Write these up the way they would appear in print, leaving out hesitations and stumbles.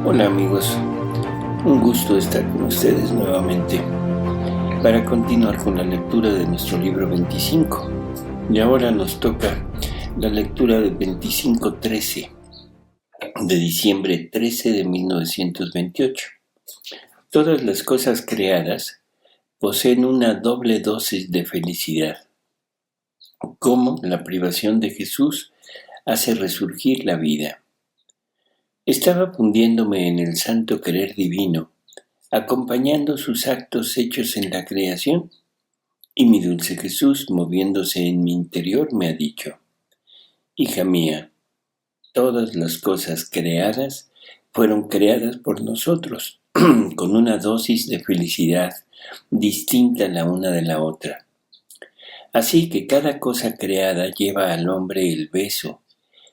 Hola amigos, un gusto estar con ustedes nuevamente para continuar con la lectura de nuestro libro 25. Y ahora nos toca la lectura de 25:13 de diciembre 13 de 1928. Todas las cosas creadas poseen una doble dosis de felicidad. Cómo la privación de Jesús hace resurgir la vida. Estaba fundiéndome en el santo querer divino, acompañando sus actos hechos en la creación, y mi dulce Jesús, moviéndose en mi interior, me ha dicho: hija mía, todas las cosas creadas fueron creadas por nosotros, con una dosis de felicidad distinta la una de la otra. Así que cada cosa creada lleva al hombre el beso,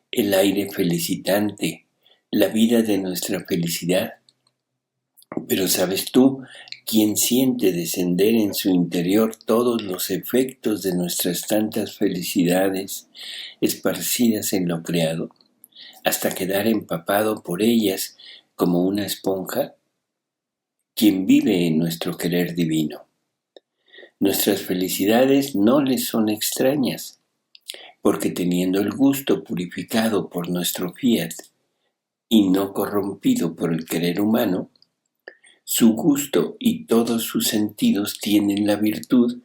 el aire felicitante, la vida de nuestra felicidad. Pero ¿sabes tú quién siente descender en su interior todos los efectos de nuestras tantas felicidades esparcidas en lo creado, hasta quedar empapado por ellas como una esponja? Quien vive en nuestro querer divino. Nuestras felicidades no les son extrañas, porque teniendo el gusto purificado por nuestro fiat y no corrompido por el querer humano, su gusto y todos sus sentidos tienen la virtud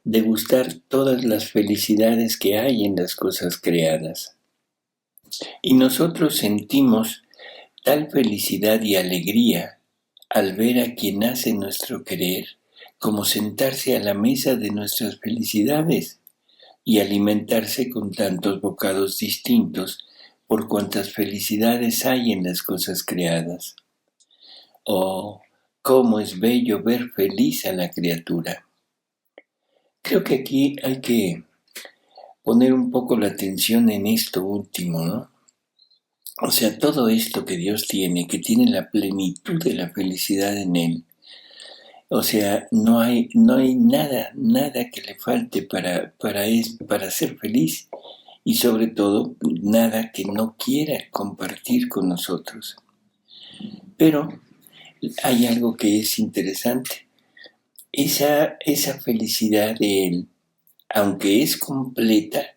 de gustar todas las felicidades que hay en las cosas creadas. Y nosotros sentimos tal felicidad y alegría al ver a quien hace nuestro querer, como sentarse a la mesa de nuestras felicidades y alimentarse con tantos bocados distintos por cuantas felicidades hay en las cosas creadas. Oh, cómo es bello ver feliz a la criatura. Creo que aquí hay que poner un poco la atención en esto último, ¿no? O sea, todo esto que Dios tiene, que tiene la plenitud de la felicidad en Él. O sea, no hay nada que le falte para ser feliz, y sobre todo nada que no quiera compartir con nosotros. Pero hay algo que es interesante. Esa felicidad de Él, aunque es completa,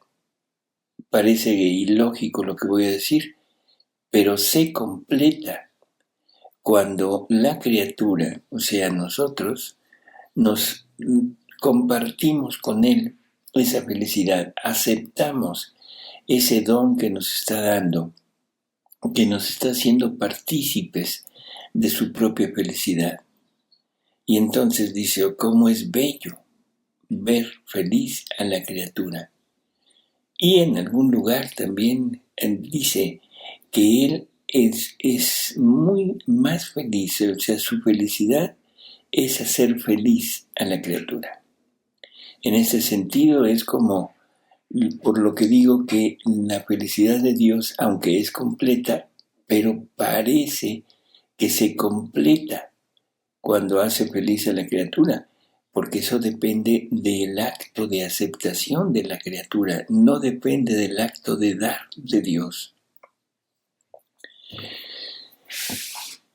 parece ilógico lo que voy a decir, pero se completa cuando la criatura, o sea nosotros, nos compartimos con Él esa felicidad, aceptamos ese don que nos está dando, que nos está haciendo partícipes de su propia felicidad. Y entonces dice: oh, cómo es bello ver feliz a la criatura. Y en algún lugar también dice que Él es muy más feliz, o sea, su felicidad es hacer feliz a la criatura. En ese sentido es como, por lo que digo, que la felicidad de Dios, aunque es completa, pero parece que se completa cuando hace feliz a la criatura, porque eso depende del acto de aceptación de la criatura, no depende del acto de dar de Dios.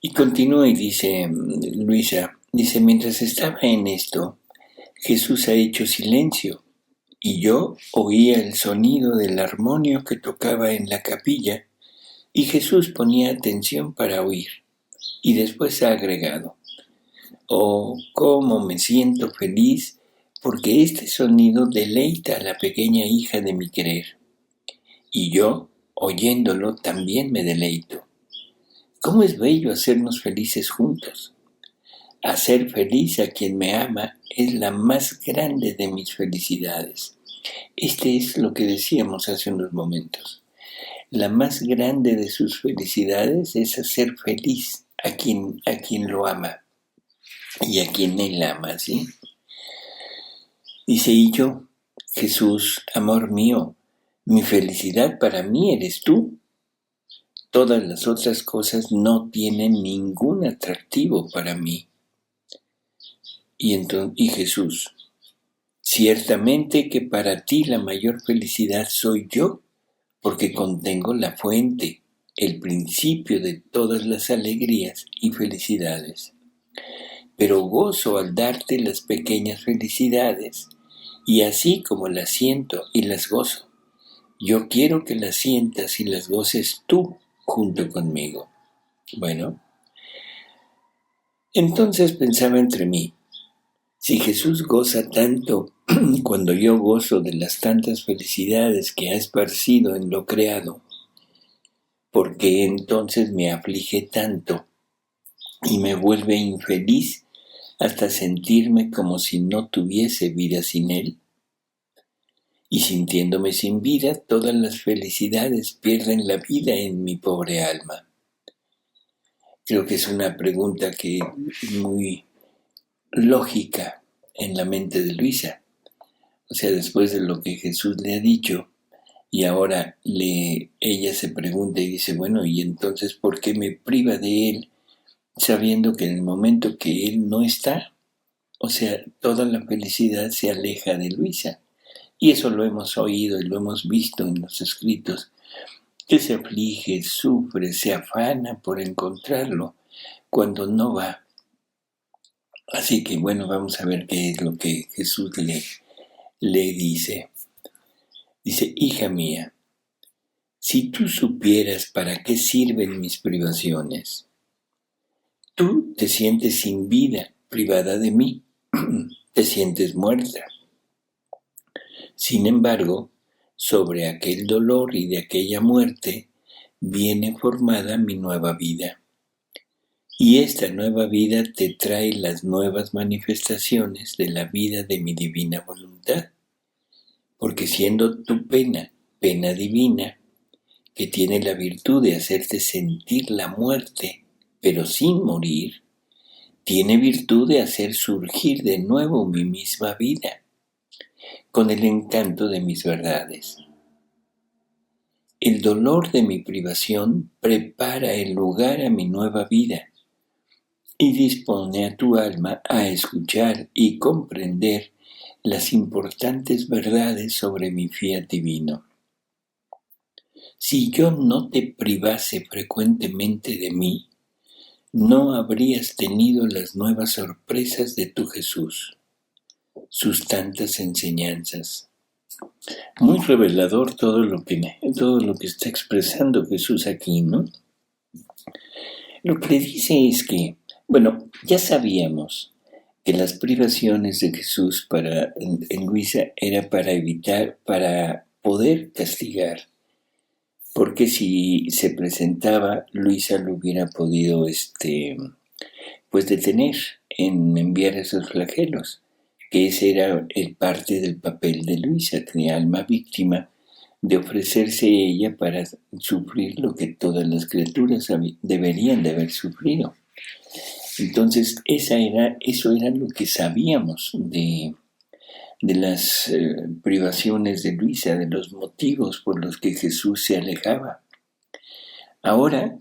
Y continúa y dice Luisa, dice: mientras estaba en esto, Jesús ha hecho silencio, y yo oía el sonido del armonio que tocaba en la capilla, y Jesús ponía atención para oír, y después ha agregado: oh, cómo me siento feliz, porque este sonido deleita a la pequeña hija de mi querer, y yo, oyéndolo, también me deleito. ¿Cómo es bello hacernos felices juntos? Hacer feliz a quien me ama es la más grande de mis felicidades. Este es lo que decíamos hace unos momentos. La más grande de sus felicidades es hacer feliz a quien lo ama y a quien él ama, ¿sí? Dice: y yo, Jesús, amor mío, mi felicidad para mí eres tú. Todas las otras cosas no tienen ningún atractivo para mí. Y Jesús: ciertamente que para ti la mayor felicidad soy yo, porque contengo la fuente, el principio de todas las alegrías y felicidades. Pero gozo al darte las pequeñas felicidades, y así como las siento y las gozo, yo quiero que las sientas y las goces tú junto conmigo. Bueno, entonces pensaba entre mí, si Jesús goza tanto cuando yo gozo de las tantas felicidades que ha esparcido en lo creado, ¿por qué entonces me aflige tanto y me vuelve infeliz hasta sentirme como si no tuviese vida sin Él? Y sintiéndome sin vida, todas las felicidades pierden la vida en mi pobre alma. Creo que es una pregunta que es muy lógica en la mente de Luisa. O sea, después de lo que Jesús le ha dicho, y ahora ella se pregunta y dice, bueno, ¿y entonces por qué me priva de Él sabiendo que en el momento que Él no está, o sea, toda la felicidad se aleja de Luisa? Y eso lo hemos oído y lo hemos visto en los escritos, que se aflige, sufre, se afana por encontrarlo cuando no va. Así que bueno, vamos a ver qué es lo que Jesús le dice. Dice, hija mía, si tú supieras para qué sirven mis privaciones, tú te sientes sin vida, privada de mí, te sientes muerta. Sin embargo, sobre aquel dolor y de aquella muerte viene formada mi nueva vida. Y esta nueva vida te trae las nuevas manifestaciones de la vida de mi divina voluntad. Porque siendo tu pena, pena divina, que tiene la virtud de hacerte sentir la muerte, pero sin morir, tiene virtud de hacer surgir de nuevo mi misma vida, con el encanto de mis verdades. El dolor de mi privación prepara el lugar a mi nueva vida y dispone a tu alma a escuchar y comprender las importantes verdades sobre mi fiat divino. Si yo no te privase frecuentemente de mí, no habrías tenido las nuevas sorpresas de tu Jesús, sus tantas enseñanzas. Muy revelador todo lo que está expresando Jesús aquí, ¿no? Lo que dice es que, bueno, ya sabíamos que las privaciones de Jesús en Luisa era para poder castigar, porque si se presentaba, Luisa lo hubiera podido pues detener en enviar esos flagelos, que ese era el parte del papel de Luisa, de alma víctima, de ofrecerse ella para sufrir lo que todas las criaturas deberían de haber sufrido. Entonces, eso era lo que sabíamos de las privaciones de Luisa, de los motivos por los que Jesús se alejaba. Ahora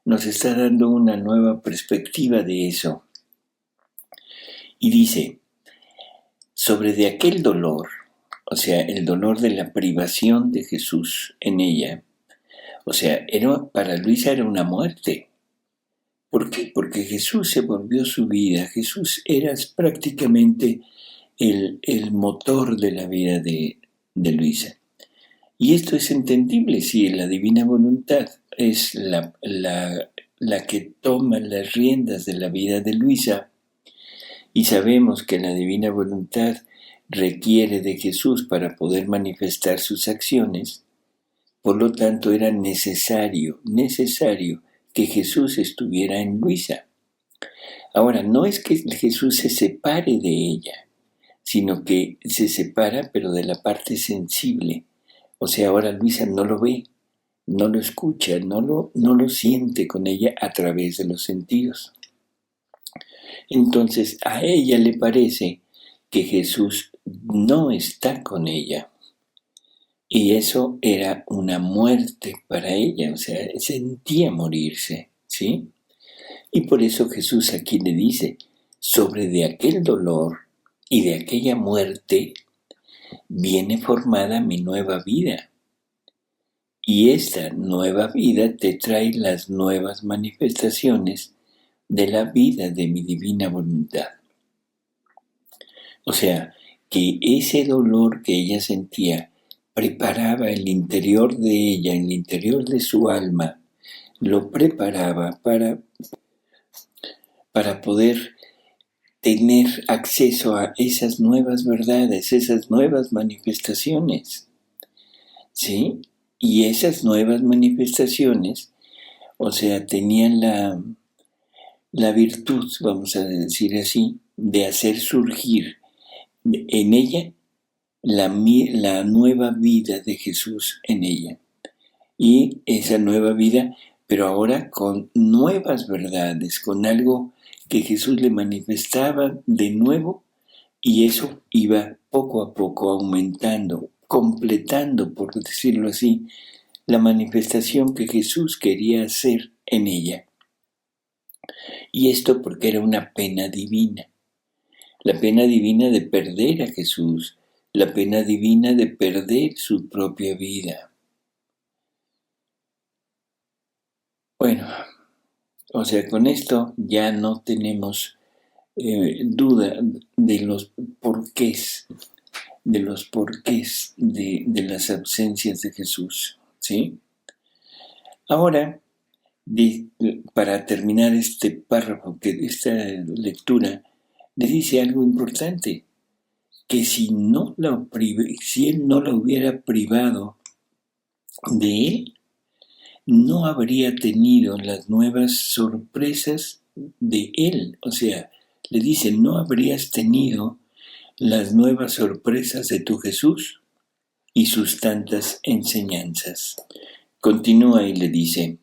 nos está dando una nueva perspectiva de eso. Y dice, sobre de aquel dolor, o sea, el dolor de la privación de Jesús en ella, o sea, para Luisa era una muerte. ¿Por qué? Porque Jesús se volvió su vida. Jesús era prácticamente el motor de la vida de Luisa. Y esto es entendible si la divina voluntad es la que toma las riendas de la vida de Luisa, y sabemos que la divina voluntad requiere de Jesús para poder manifestar sus acciones. Por lo tanto, era necesario que Jesús estuviera en Luisa. Ahora, no es que Jesús se separe de ella, sino que se separa, pero de la parte sensible. O sea, ahora Luisa no lo ve, no lo escucha, no lo siente con ella a través de los sentidos. Entonces, a ella le parece que Jesús no está con ella. Y eso era una muerte para ella, o sea, sentía morirse, ¿sí? Y por eso Jesús aquí le dice, sobre de aquel dolor y de aquella muerte viene formada mi nueva vida. Y esta nueva vida te trae las nuevas manifestaciones de la vida de mi divina voluntad. O sea, que ese dolor que ella sentía preparaba el interior de ella, el interior de su alma, lo preparaba para poder tener acceso a esas nuevas verdades, esas nuevas manifestaciones, ¿sí? Y esas nuevas manifestaciones, o sea, tenían la virtud, vamos a decir así, de hacer surgir en ella la nueva vida de Jesús en ella. Y esa nueva vida, pero ahora con nuevas verdades, con algo que Jesús le manifestaba de nuevo, y eso iba poco a poco aumentando, completando, por decirlo así, la manifestación que Jesús quería hacer en ella. Y esto porque era una pena divina. La pena divina de perder a Jesús, la pena divina de perder su propia vida. Bueno, o sea, con esto ya no tenemos duda de los porqués, de las ausencias de Jesús, ¿sí? Ahora, para terminar este párrafo, esta lectura, le dice algo importante, que si él no la hubiera privado de él, no habría tenido las nuevas sorpresas de él. O sea, le dice, no habrías tenido las nuevas sorpresas de tu Jesús y sus tantas enseñanzas. Continúa y le dice,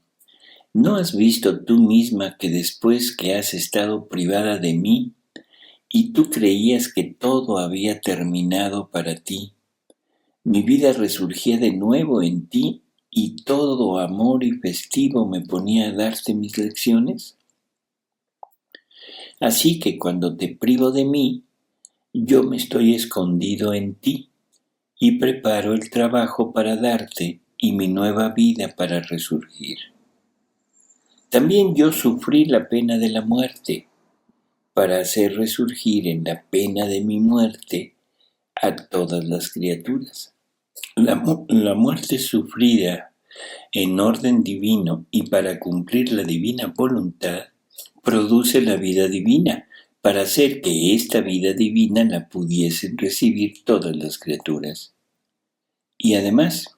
¿no has visto tú misma que después que has estado privada de mí y tú creías que todo había terminado para ti, mi vida resurgía de nuevo en ti y todo amor y festivo me ponía a darte mis lecciones? Así que cuando te privo de mí, yo me estoy escondido en ti y preparo el trabajo para darte y mi nueva vida para resurgir. También yo sufrí la pena de la muerte para hacer resurgir en la pena de mi muerte a todas las criaturas. La muerte sufrida en orden divino y para cumplir la divina voluntad produce la vida divina para hacer que esta vida divina la pudiesen recibir todas las criaturas. Y además,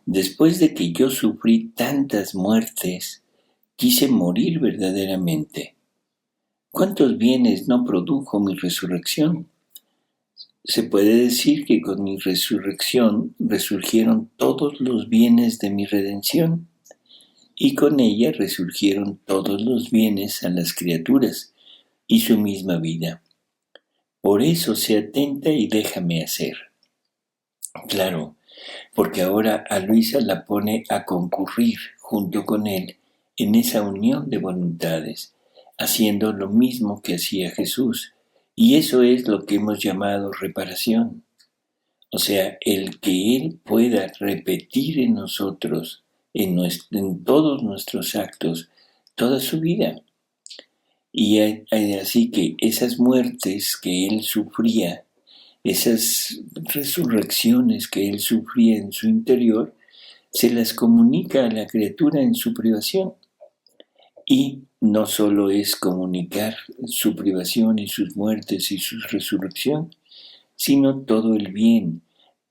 después de que yo sufrí tantas muertes, quise morir verdaderamente. ¿Cuántos bienes no produjo mi resurrección? Se puede decir que con mi resurrección resurgieron todos los bienes de mi redención, y con ella resurgieron todos los bienes a las criaturas y su misma vida. Por eso sé atenta y déjame hacer. Claro, porque ahora a Luisa la pone a concurrir junto con él en esa unión de voluntades, haciendo lo mismo que hacía Jesús, y eso es lo que hemos llamado reparación. O sea, el que Él pueda repetir en nosotros, en todos nuestros actos, toda su vida. Y así que esas muertes que Él sufría, esas resurrecciones que Él sufría en su interior, se las comunica a la criatura en su privación. Y no solo es comunicar su privación y sus muertes y su resurrección, sino todo el bien,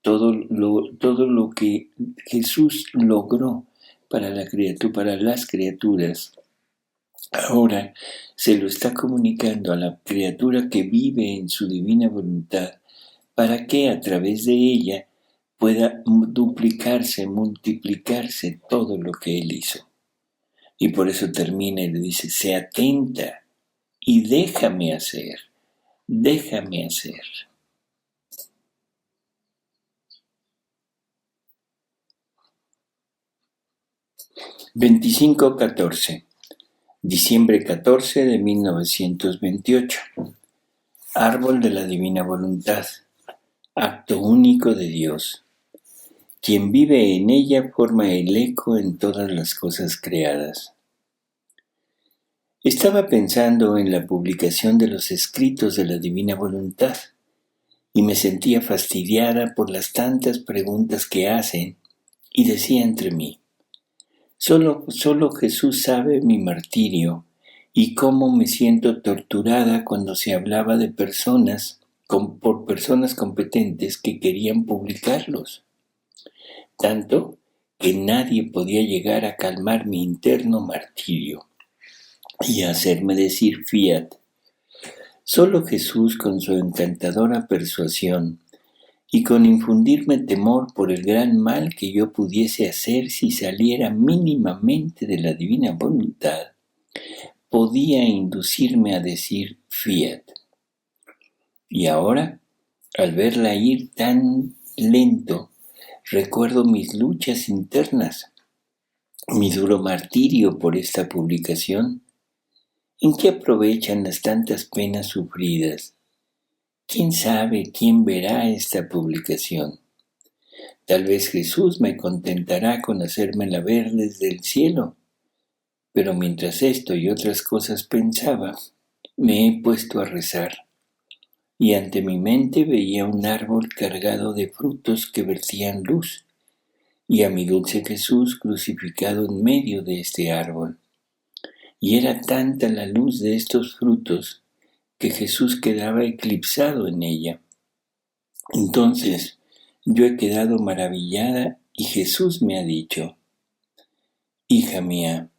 todo lo que Jesús logró para las criaturas. Ahora se lo está comunicando a la criatura que vive en su divina voluntad, para que a través de ella pueda duplicarse, multiplicarse todo lo que Él hizo. Y por eso termina y le dice, sé atenta y déjame hacer, déjame hacer. (25-14) Diciembre 14 de 1928. Árbol de la Divina Voluntad. Acto único de Dios. Quien vive en ella forma el eco en todas las cosas creadas. Estaba pensando en la publicación de los escritos de la Divina Voluntad y me sentía fastidiada por las tantas preguntas que hacen y decía entre mí, solo Jesús sabe mi martirio y cómo me siento torturada cuando se hablaba de por personas competentes que querían publicarlos. Tanto que nadie podía llegar a calmar mi interno martirio y hacerme decir fiat. Solo Jesús, con su encantadora persuasión y con infundirme temor por el gran mal que yo pudiese hacer si saliera mínimamente de la divina voluntad, podía inducirme a decir fiat. Y ahora, al verla ir tan lento, recuerdo mis luchas internas, mi duro martirio por esta publicación. ¿En qué aprovechan las tantas penas sufridas? ¿Quién sabe quién verá esta publicación? Tal vez Jesús me contentará con hacérmela ver desde el cielo. Pero mientras esto y otras cosas pensaba, me he puesto a rezar. Y ante mi mente veía un árbol cargado de frutos que vertían luz, y a mi dulce Jesús crucificado en medio de este árbol. Y era tanta la luz de estos frutos que Jesús quedaba eclipsado en ella. Entonces yo he quedado maravillada y Jesús me ha dicho, hija mía,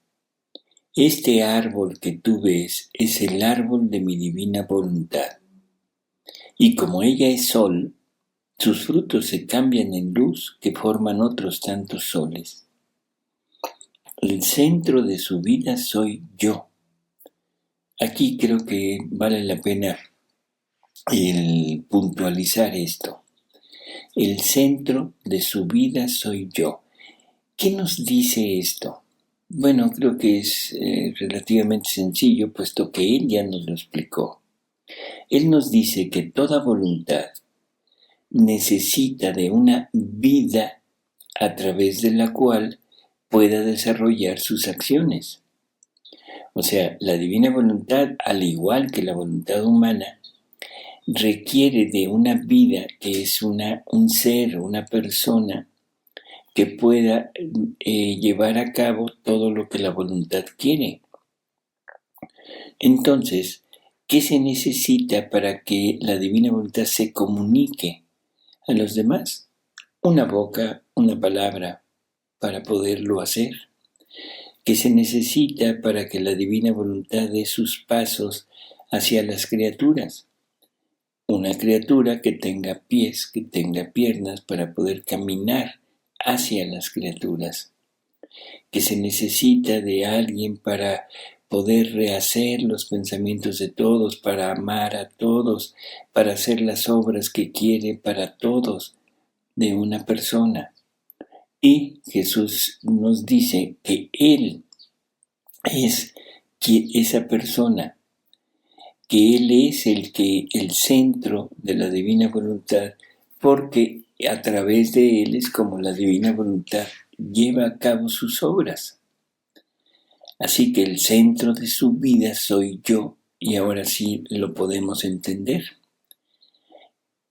este árbol que tú ves es el árbol de mi divina voluntad. Y como ella es sol, sus frutos se cambian en luz que forman otros tantos soles. El centro de su vida soy yo. Aquí creo que vale la pena el puntualizar esto. El centro de su vida soy yo. ¿Qué nos dice esto? Bueno, creo que es relativamente sencillo, puesto que él ya nos lo explicó. Él nos dice que toda voluntad necesita de una vida a través de la cual pueda desarrollar sus acciones. O sea, la divina voluntad, al igual que la voluntad humana, requiere de una vida que es un ser, una persona que pueda llevar a cabo todo lo que la voluntad quiere. Entonces, ¿qué se necesita para que la divina voluntad se comunique a los demás? Una boca, una palabra para poderlo hacer. ¿Qué se necesita para que la divina voluntad dé sus pasos hacia las criaturas? Una criatura que tenga pies, que tenga piernas para poder caminar hacia las criaturas. Que se necesita de alguien para poder rehacer los pensamientos de todos, para amar a todos, para hacer las obras que quiere para todos de una persona. Y Jesús nos dice que Él es esa persona, que Él es el centro de la divina voluntad, porque a través de Él es como la divina voluntad lleva a cabo sus obras. Así que el centro de su vida soy yo, y ahora sí lo podemos entender.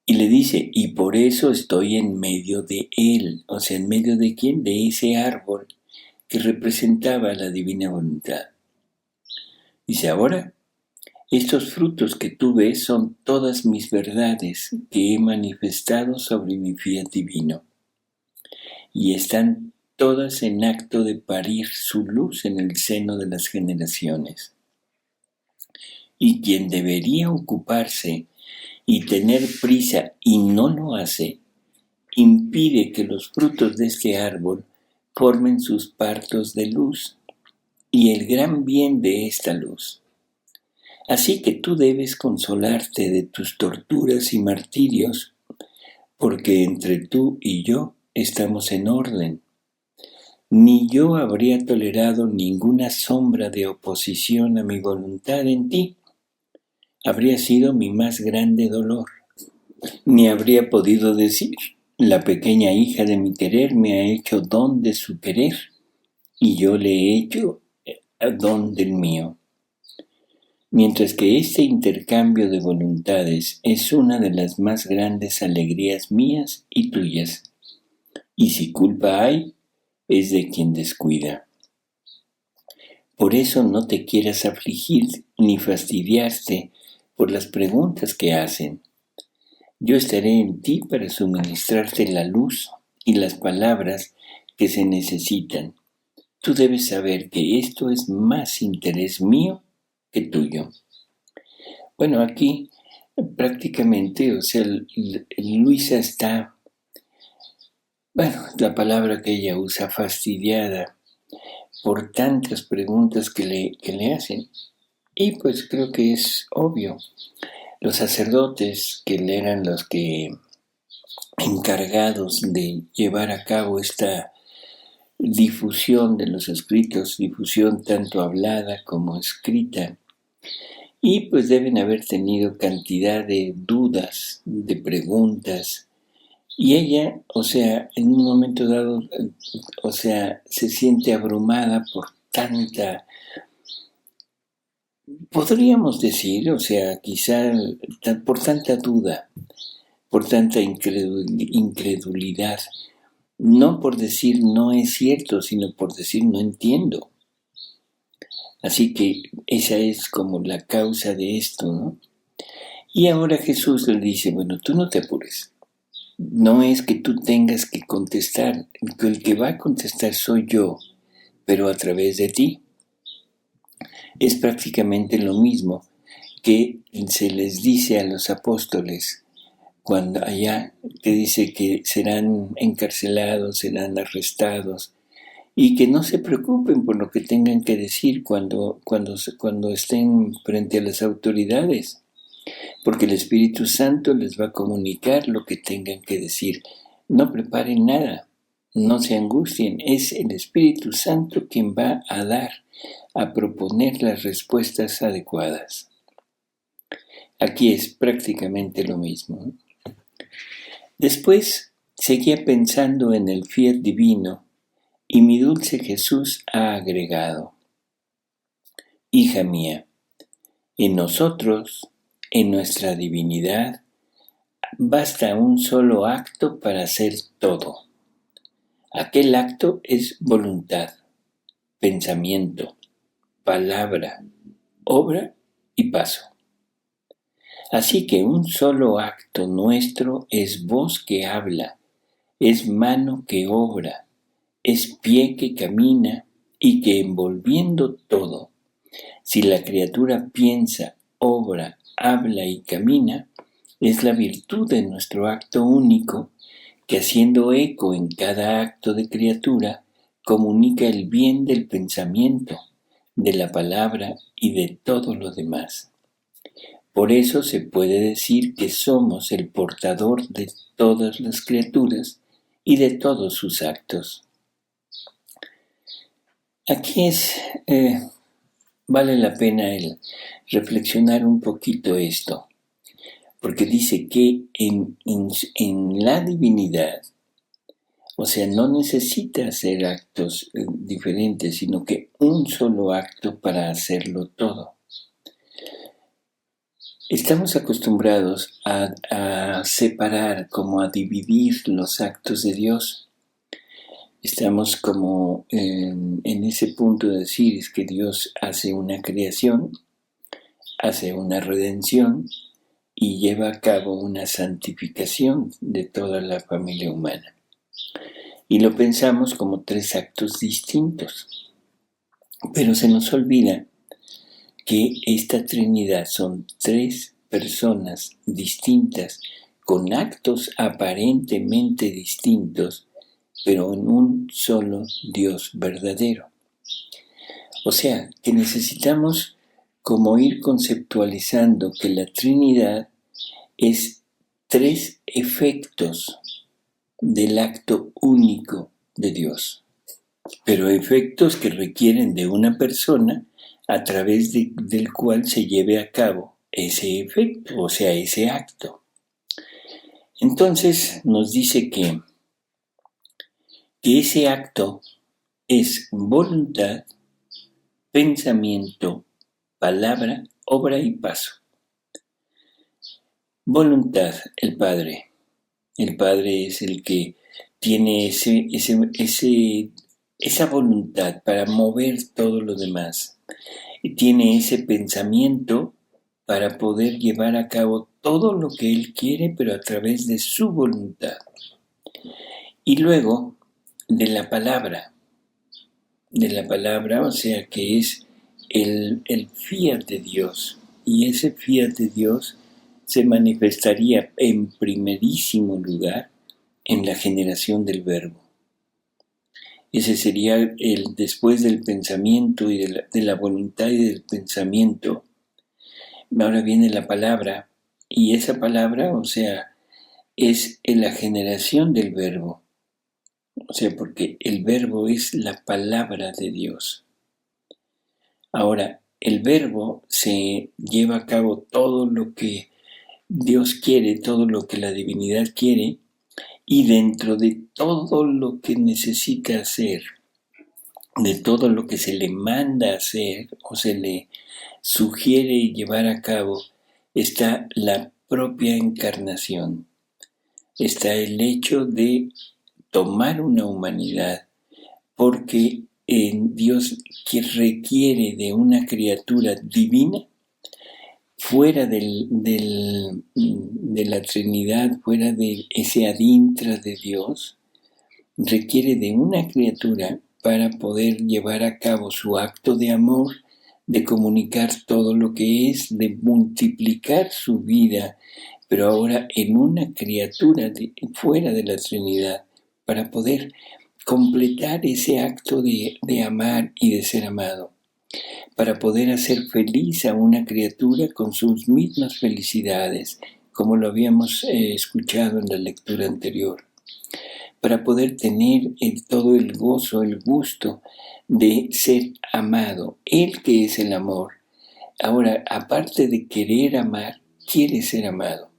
Y le dice, y por eso estoy en medio de él. O sea, ¿en medio de quién? De ese árbol que representaba la divina voluntad. Dice, ahora, estos frutos que tú ves son todas mis verdades que he manifestado sobre mi fiat divino. Y están todas en acto de parir su luz en el seno de las generaciones. Y quien debería ocuparse y tener prisa y no lo hace, impide que los frutos de este árbol formen sus partos de luz y el gran bien de esta luz. Así que tú debes consolarte de tus torturas y martirios, porque entre tú y yo estamos en orden. Ni yo habría tolerado ninguna sombra de oposición a mi voluntad en ti. Habría sido mi más grande dolor. Ni habría podido decir La pequeña hija de mi querer me ha hecho don de su querer, y yo le he hecho don del mío. Mientras que este intercambio de voluntades es una de las más grandes alegrías mías y tuyas, y si culpa hay, es de quien descuida. Por eso no te quieras afligir ni fastidiarte por las preguntas que hacen. Yo estaré en ti para suministrarte la luz y las palabras que se necesitan. Tú debes saber que esto es más interés mío que tuyo. Bueno, aquí prácticamente, Luisa está, la palabra que ella usa, fastidiada por tantas preguntas que le hacen. Y pues creo que es obvio. Los sacerdotes, que eran los que encargados de llevar a cabo esta difusión de los escritos, difusión tanto hablada como escrita, y pues deben haber tenido cantidad de dudas, de preguntas, y ella, en un momento dado, se siente abrumada por tanta, podríamos decir, quizá por tanta duda, por tanta incredulidad, no por decir no es cierto, sino por decir no entiendo. Así que esa es como la causa de esto, ¿no? Y ahora Jesús le dice, bueno, tú no te apures. No es que tú tengas que contestar, el que va a contestar soy yo, pero a través de ti. Es prácticamente lo mismo que se les dice a los apóstoles cuando allá te dice que serán encarcelados, serán arrestados, y que no se preocupen por lo que tengan que decir cuando estén frente a las autoridades, porque el Espíritu Santo les va a comunicar lo que tengan que decir. No preparen nada, no se angustien, es el Espíritu Santo quien va a proponer las respuestas adecuadas. Aquí es prácticamente lo mismo. Después seguía pensando en el fiat divino, y mi dulce Jesús ha agregado: hija mía, en nosotros, en nuestra divinidad, basta un solo acto para hacer todo. Aquel acto es voluntad, pensamiento, palabra, obra y paso. Así que un solo acto nuestro es voz que habla, es mano que obra, es pie que camina y que envolviendo todo, si la criatura piensa, obra, habla y camina, es la virtud de nuestro acto único que haciendo eco en cada acto de criatura comunica el bien del pensamiento, de la palabra y de todo lo demás. Por eso se puede decir que somos el portador de todas las criaturas y de todos sus actos. Aquí vale la pena el reflexionar un poquito esto, porque dice que en la divinidad, no necesita hacer actos diferentes, sino que un solo acto para hacerlo todo. Estamos acostumbrados a separar, como a dividir los actos de Dios. Estamos como en ese punto de decir es que Dios hace una creación, hace una redención y lleva a cabo una santificación de toda la familia humana. Y lo pensamos como tres actos distintos. Pero se nos olvida que esta Trinidad son tres personas distintas, con actos aparentemente distintos, pero en un solo Dios verdadero. Que necesitamos como ir conceptualizando que la Trinidad es tres efectos del acto único de Dios, pero efectos que requieren de una persona a través del cual se lleve a cabo ese efecto, ese acto. Entonces nos dice que ese acto es voluntad, pensamiento, palabra, obra y paso. Voluntad, el Padre. El Padre es el que tiene esa voluntad para mover todo lo demás. Y tiene ese pensamiento para poder llevar a cabo todo lo que Él quiere, pero a través de su voluntad. Y luego, de la palabra, o sea, que es el fiat de Dios. Y ese fiat de Dios se manifestaría en primerísimo lugar en la generación del verbo. Ese sería el después del pensamiento y de la voluntad y del pensamiento. Ahora viene la palabra, y esa palabra, o sea, es en la generación del verbo. O sea, porque el verbo es la palabra de Dios. Ahora, el verbo se lleva a cabo todo lo que Dios quiere, todo lo que la divinidad quiere, y dentro de todo lo que necesita hacer, de todo lo que se le manda hacer o se le sugiere llevar a cabo, está la propia encarnación. Está el hecho de tomar una humanidad, porque Dios que requiere de una criatura divina fuera de la Trinidad, fuera de ese adintra de Dios, requiere de una criatura para poder llevar a cabo su acto de amor, de comunicar todo lo que es, de multiplicar su vida, pero ahora en una criatura fuera de la Trinidad, para poder completar ese acto de amar y de ser amado, para poder hacer feliz a una criatura con sus mismas felicidades, como lo habíamos escuchado en la lectura anterior, para poder tener todo el gozo, el gusto de ser amado, Él que es el amor. Ahora, aparte de querer amar, quiere ser amado.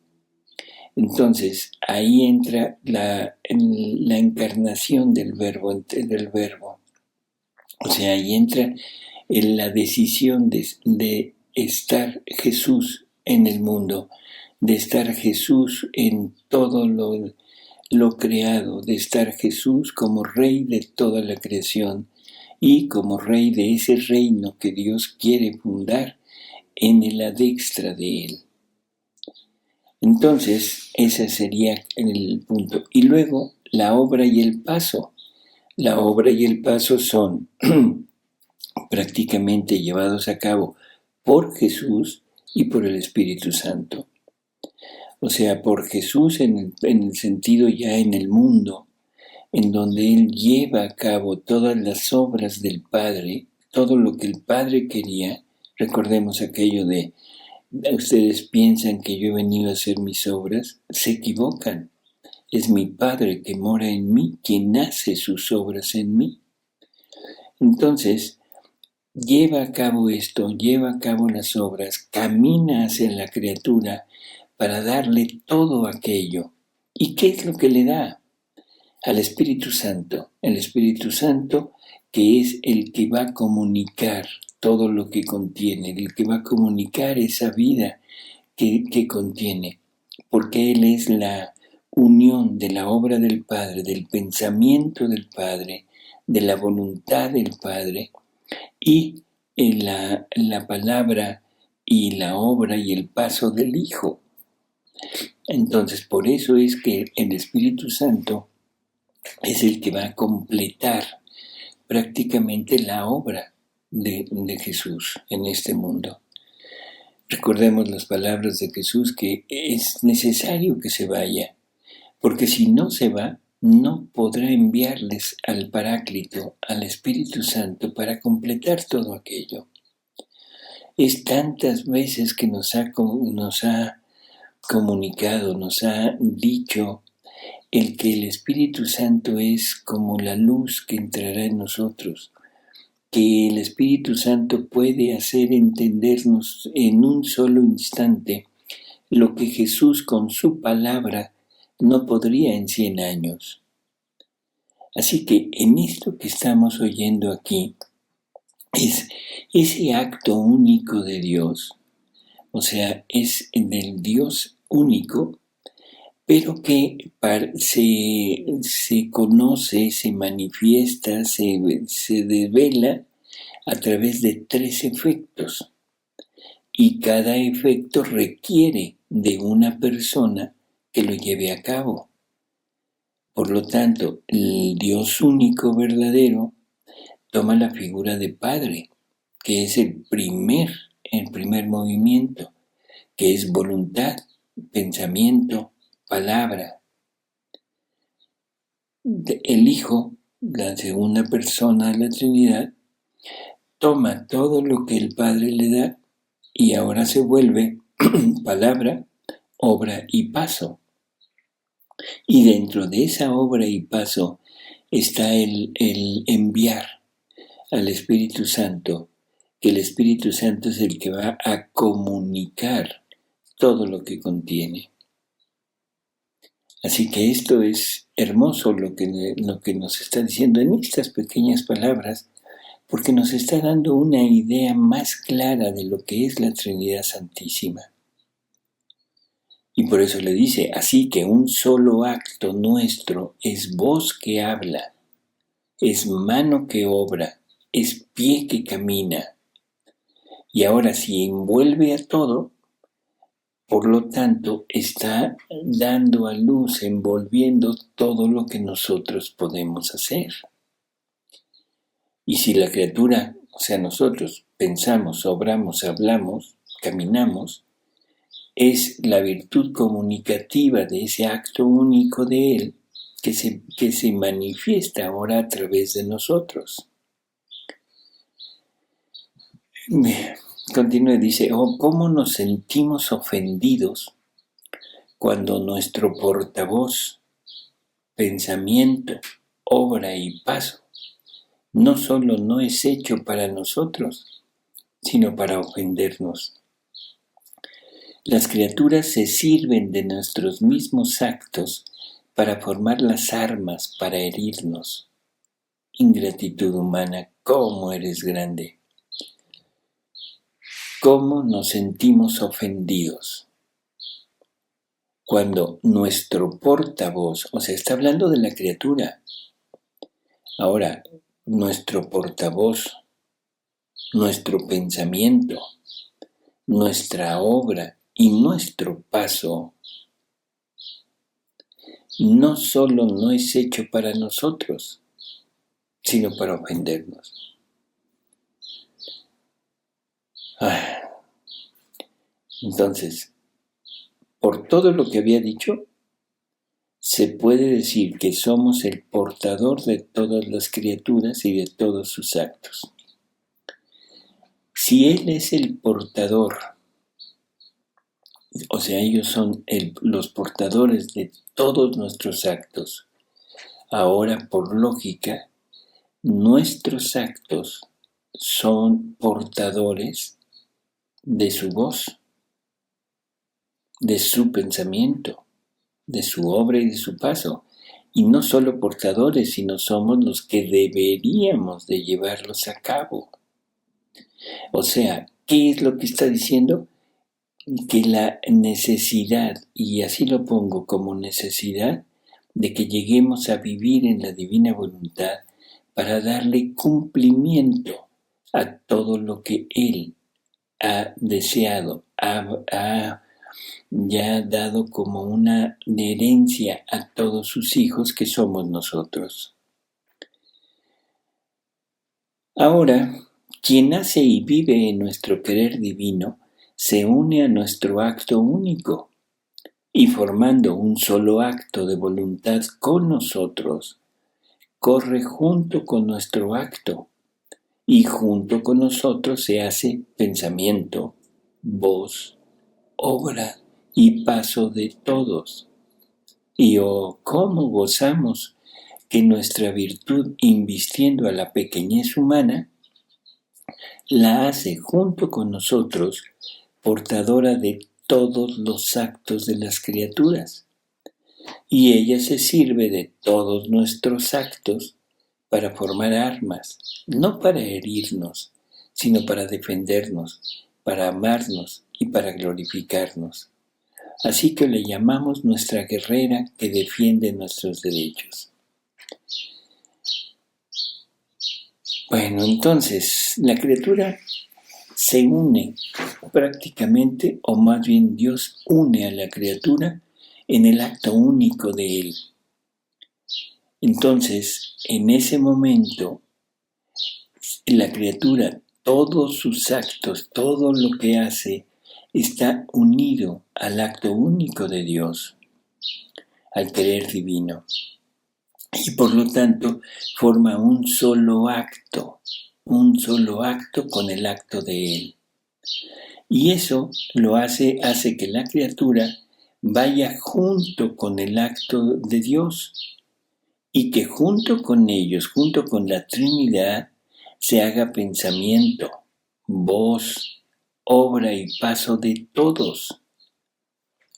Entonces, ahí entra la encarnación del verbo. O sea, ahí entra en la decisión de estar Jesús en el mundo, de estar Jesús en todo lo creado, de estar Jesús como Rey de toda la creación y como Rey de ese reino que Dios quiere fundar en la diestra de Él. Entonces, ese sería el punto. Y luego, la obra y el paso. La obra y el paso son prácticamente llevados a cabo por Jesús y por el Espíritu Santo. O sea, por Jesús en el sentido ya en el mundo, en donde Él lleva a cabo todas las obras del Padre, todo lo que el Padre quería. Recordemos aquello de: ustedes piensan que yo he venido a hacer mis obras, se equivocan. Es mi Padre que mora en mí, quien hace sus obras en mí. Entonces, lleva a cabo esto, lleva a cabo las obras, camina hacia la criatura para darle todo aquello. ¿Y qué es lo que le da? Al Espíritu Santo. El Espíritu Santo, que es el que va a comunicar todo lo que contiene, el que va a comunicar esa vida que contiene, porque Él es la unión de la obra del Padre, del pensamiento del Padre, de la voluntad del Padre y la palabra y la obra y el paso del Hijo. Entonces, por eso es que el Espíritu Santo es el que va a completar prácticamente la obra de Jesús en este mundo. Recordemos las palabras de Jesús, que es necesario que se vaya, porque si no se va, no podrá enviarles al Paráclito, al Espíritu Santo, para completar todo aquello. Es tantas veces que nos ha comunicado, nos ha dicho el que el Espíritu Santo es como la luz que entrará en nosotros, que el Espíritu Santo puede hacer entendernos en un solo instante lo que Jesús con su palabra no podría en 100 años. Así que en esto que estamos oyendo aquí es ese acto único de Dios, o sea, es del Dios único, pero que se conoce, se manifiesta, se devela a través de 3 efectos. Y cada efecto requiere de una persona que lo lleve a cabo. Por lo tanto, el Dios único verdadero toma la figura de Padre, que es el primer movimiento, que es voluntad, pensamiento, palabra. El Hijo, la segunda persona de la Trinidad, toma todo lo que el Padre le da y ahora se vuelve palabra, obra y paso. Y dentro de esa obra y paso está el enviar al Espíritu Santo, que el Espíritu Santo es el que va a comunicar todo lo que contiene. Así que esto es hermoso lo que nos está diciendo en estas pequeñas palabras, porque nos está dando una idea más clara de lo que es la Trinidad Santísima. Y por eso le dice, así que un solo acto nuestro es voz que habla, es mano que obra, es pie que camina. Y ahora si envuelve a todo, por lo tanto está dando a luz, envolviendo todo lo que nosotros podemos hacer. Y si la criatura, o sea nosotros, pensamos, obramos, hablamos, caminamos, es la virtud comunicativa de ese acto único de Él que se manifiesta ahora a través de nosotros. Continúa, dice, ¿cómo nos sentimos ofendidos cuando nuestro portavoz, pensamiento, obra y paso no solo no es hecho para nosotros, sino para ofendernos? Las criaturas se sirven de nuestros mismos actos para formar las armas para herirnos. Ingratitud humana, ¿cómo eres grande? ¿Cómo nos sentimos ofendidos? Cuando nuestro portavoz, o sea, está hablando de la criatura. Ahora, nuestro portavoz, nuestro pensamiento, nuestra obra y nuestro paso no solo no es hecho para nosotros, sino para ofendernos. Entonces, por todo lo que había dicho, se puede decir que somos el portador de todas las criaturas y de todos sus actos. Si Él es el portador, o sea, ellos son los portadores de todos nuestros actos, ahora por lógica, nuestros actos son portadores de su voz, de su pensamiento, de su obra y de su paso. Y no solo portadores, sino somos los que deberíamos de llevarlos a cabo. O sea, ¿qué es lo que está diciendo? Que la necesidad, y así lo pongo como necesidad, de que lleguemos a vivir en la divina voluntad para darle cumplimiento a todo lo que Él ha deseado, ha ya dado como una herencia a todos sus hijos que somos nosotros. Ahora, quien nace y vive en nuestro querer divino, se une a nuestro acto único y formando un solo acto de voluntad con nosotros, corre junto con nuestro acto y junto con nosotros se hace pensamiento, voz, obra y paso de todos. Y cómo gozamos que nuestra virtud, invistiendo a la pequeñez humana, la hace junto con nosotros portadora de todos los actos de las criaturas. y ella se sirve de todos nuestros actos para formar armas, no para herirnos, sino para defendernos, para amarnos y para glorificarnos. Así que le llamamos nuestra guerrera que defiende nuestros derechos. Bueno, entonces la criatura se une prácticamente, o más bien Dios une a la criatura en el acto único de Él. Entonces, en ese momento, la criatura, todos sus actos, todo lo que hace, está unido al acto único de Dios, al querer divino. Y por lo tanto, forma un solo acto con el acto de Él. Y eso lo hace que la criatura vaya junto con el acto de Dios y que junto con ellos, junto con la Trinidad, se haga pensamiento, voz, obra y paso de todos.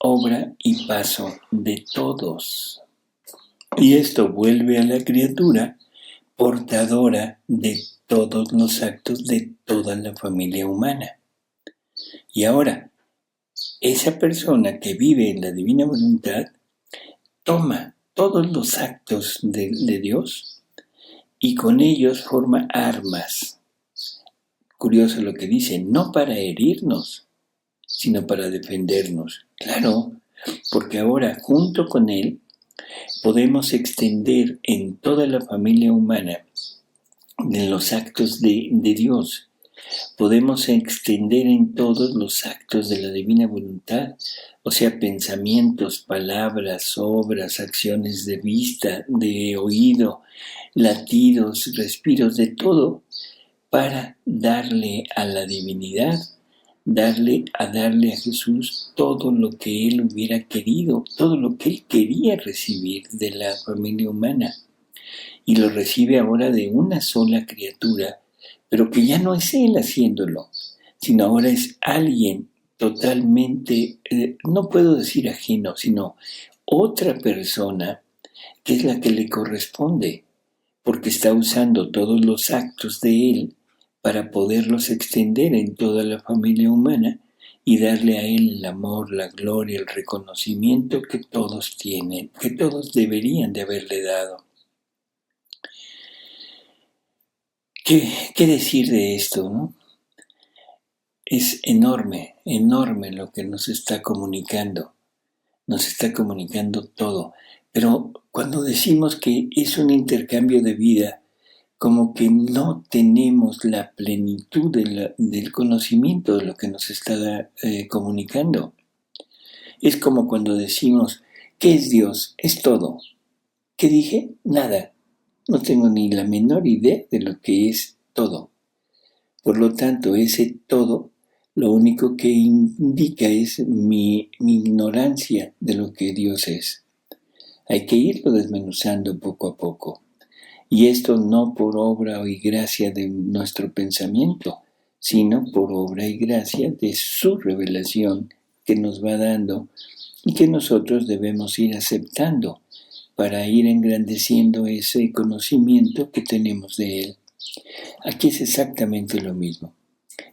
Obra y paso de todos. Y esto vuelve a la criatura portadora de todos los actos de toda la familia humana. Y ahora, esa persona que vive en la divina voluntad toma todos los actos de Dios y con ellos forma armas. Curioso lo que dice, no para herirnos, sino para defendernos. Claro, porque ahora junto con Él podemos extender en toda la familia humana de los actos de Dios. Podemos extender en todos los actos de la divina voluntad, o sea, pensamientos, palabras, obras, acciones de vista, de oído, latidos, respiros, de todo, para darle a la divinidad, darle a Jesús todo lo que Él hubiera querido, todo lo que Él quería recibir de la familia humana. Y lo recibe ahora de una sola criatura, pero que ya no es Él haciéndolo, sino ahora es alguien totalmente, no puedo decir ajeno, sino otra persona que es la que le corresponde, porque está usando todos los actos de Él para poderlos extender en toda la familia humana y darle a Él el amor, la gloria, el reconocimiento que todos tienen, que todos deberían de haberle dado. ¿Qué decir de esto, no? Es enorme lo que nos está comunicando todo, pero cuando decimos que es un intercambio de vida, como que no tenemos la plenitud del conocimiento de lo que nos está comunicando. Es como cuando decimos, ¿qué es Dios? Es todo. ¿Qué dije? Nada. No tengo ni la menor idea de lo que es todo. Por lo tanto, ese todo, lo único que indica es mi ignorancia de lo que Dios es. Hay que irlo desmenuzando poco a poco. Y esto no por obra y gracia de nuestro pensamiento, sino por obra y gracia de su revelación que nos va dando y que nosotros debemos ir aceptando para ir engrandeciendo ese conocimiento que tenemos de Él. Aquí es exactamente lo mismo.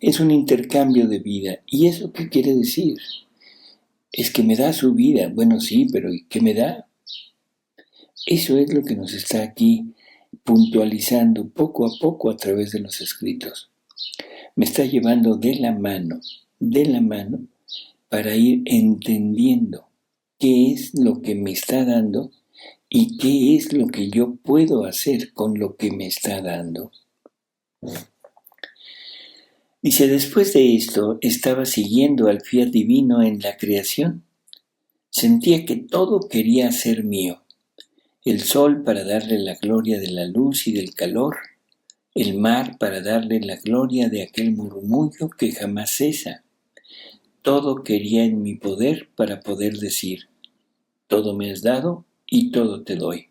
Es un intercambio de vida. ¿Y eso qué quiere decir? Es que me da su vida. Bueno, sí, pero ¿y qué me da? Eso es lo que nos está aquí puntualizando poco a poco a través de los escritos. Me está llevando de la mano, para ir entendiendo qué es lo que me está dando y qué es lo que yo puedo hacer con lo que me está dando. Dice, después de esto, estaba siguiendo al fiat divino en la creación. Sentía que todo quería ser mío. El sol para darle la gloria de la luz y del calor, el mar para darle la gloria de aquel murmullo que jamás cesa. Todo quería en mi poder para poder decir, todo me has dado y todo te doy.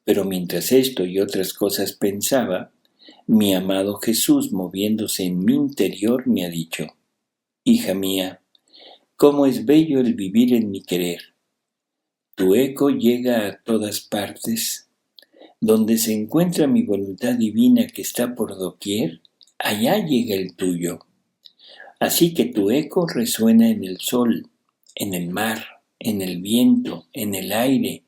Pero mientras esto y otras cosas pensaba, mi amado Jesús, moviéndose en mi interior, me ha dicho, hija mía, cómo es bello el vivir en mi querer. Tu eco llega a todas partes. Donde se encuentra mi voluntad divina que está por doquier, allá llega el tuyo. Así que tu eco resuena en el sol, en el mar, en el viento, en el aire,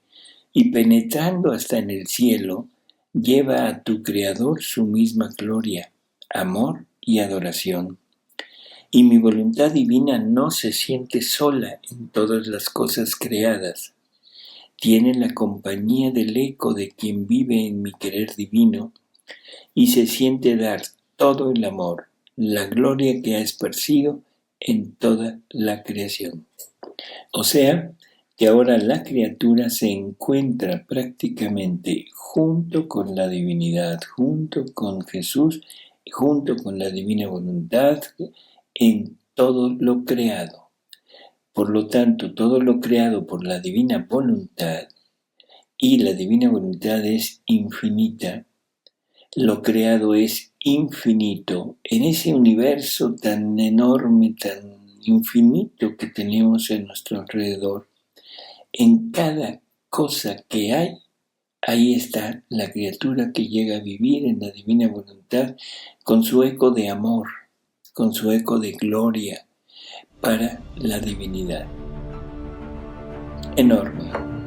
y penetrando hasta en el cielo, lleva a tu Creador su misma gloria, amor y adoración. Y mi voluntad divina no se siente sola en todas las cosas creadas. Tiene la compañía del eco de quien vive en mi querer divino y se siente dar todo el amor, la gloria que ha esparcido en toda la creación. O sea, que ahora la criatura se encuentra prácticamente junto con la divinidad, junto con Jesús, junto con la divina voluntad en todo lo creado. Por lo tanto, todo lo creado por la divina voluntad, y la divina voluntad es infinita, lo creado es infinito, en ese universo tan enorme, tan infinito que tenemos en nuestro alrededor. En cada cosa que hay, ahí está la criatura que llega a vivir en la divina voluntad con su eco de amor, con su eco de gloria para la divinidad. Enorme.